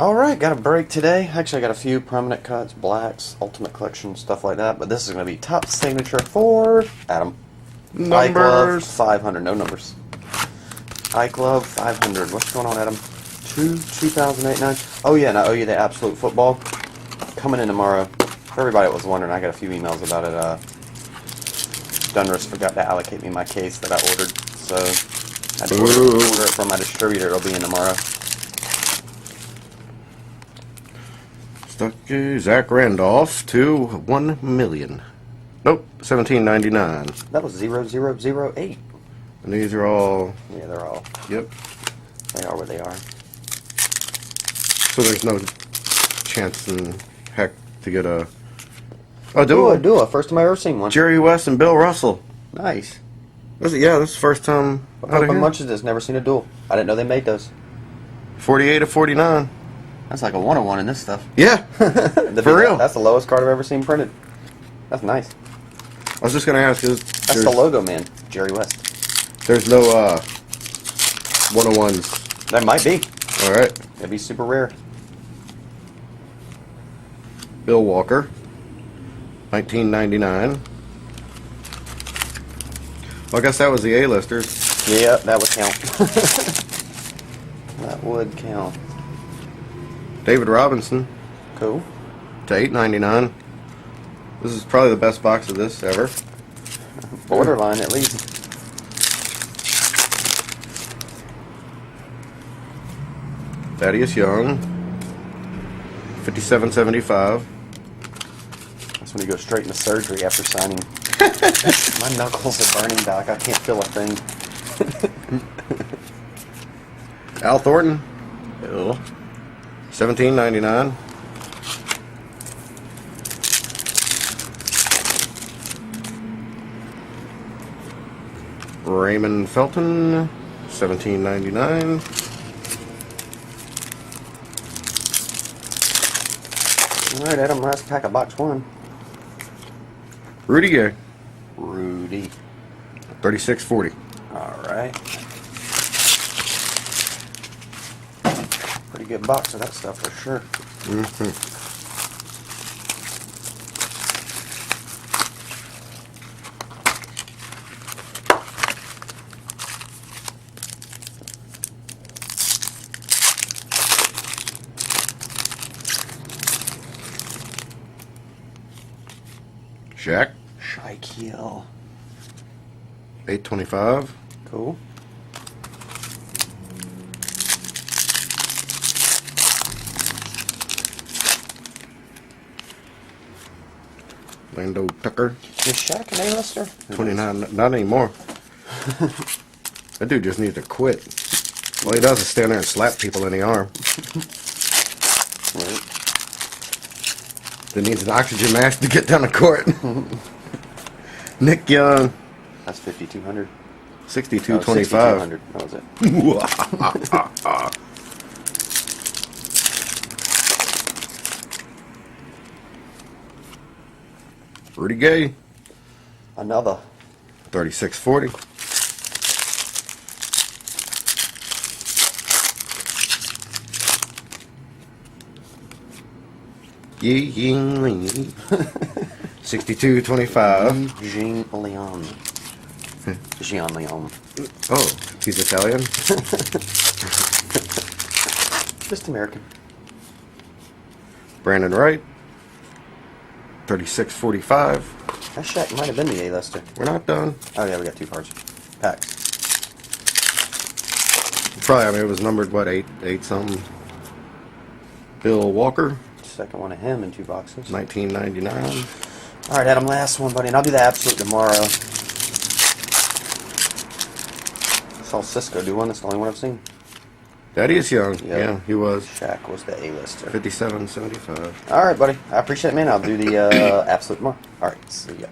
Alright, got a break today. Actually, I got a few prominent cuts, blacks, ultimate collection, stuff like that. But this is going to be top signature for Adam. Ike Love, Numbers. 500. No numbers. Ike Love, 500. What's going on, Adam? 2008-9. Oh, yeah, and I owe you the Absolute Football. Coming in tomorrow. For everybody that was wondering, I got a few emails about it. Dunruss forgot to allocate me my case that I ordered. So, I had to order it from my distributor. It'll be in tomorrow. Stucky Zach Randolph to 1 million. Nope, 17.99. That was 0008. And these are all. Yeah, they're all. Yep. They are where they are. So there's no chance in heck to get a. Do a first time I've ever seen one. Jerry West and Bill Russell. Nice. This is the first time. How much is this? Never seen a duel. I didn't know they made those. 48 of 49. That's like a 101 in this stuff. Yeah. For real. That's the lowest card I've ever seen printed. That's nice. I was just gonna ask. That's the logo, man. Jerry West. There's no 101s. There might be. All right. It'd be super rare. Bill Walker. 1999. Well, I guess that was the A-listers. Yeah, that would count. That would count. David Robinson Cool. to 8.99. This is probably the best box of this ever. Borderline, at least. Thaddeus Young. 57.75. That's when you go straight into surgery after signing. My knuckles are burning, Doc. I can't feel a thing. Al Thornton. 17.99. Raymond Felton. 17.99. All right, Adam. Last pack of box one. Rudy Gay. Rudy. 36.40. All right. Pretty good box of that stuff for sure. Shaq. Shaquille. 8.25. Cool. Lando Tucker. Is Shaq an A-lister? 29. Not anymore. That dude just needs to quit. All he does is stand there and slap people in the arm. Right. Then needs an oxygen mask to get down the court. Nick Young. That's 5,200. 62.25. 6,200. That was it. Rudy Gay. Another. 36.40. Yi Ying Lee. 62.25. Jean Leon. Jean Leon. Oh, he's Italian? Just American. Brandon Wright. 36.45. That Shaq might have been the A-lister. We're not done. Oh, yeah, we got two cards. Packs. Probably, I mean, it was numbered, what, 8 something. Bill Walker. Second one of him in two boxes. 1999. All right, Adam, last one, buddy, and I'll do the Absolute tomorrow. Saw Cisco do one. That's the only one I've seen. Thaddeus Young. Yep. Yeah, he was. Shaq was the A-lister. 57.75. All right, buddy. I appreciate it, man. I'll do the Absolute tomorrow. All right, see ya.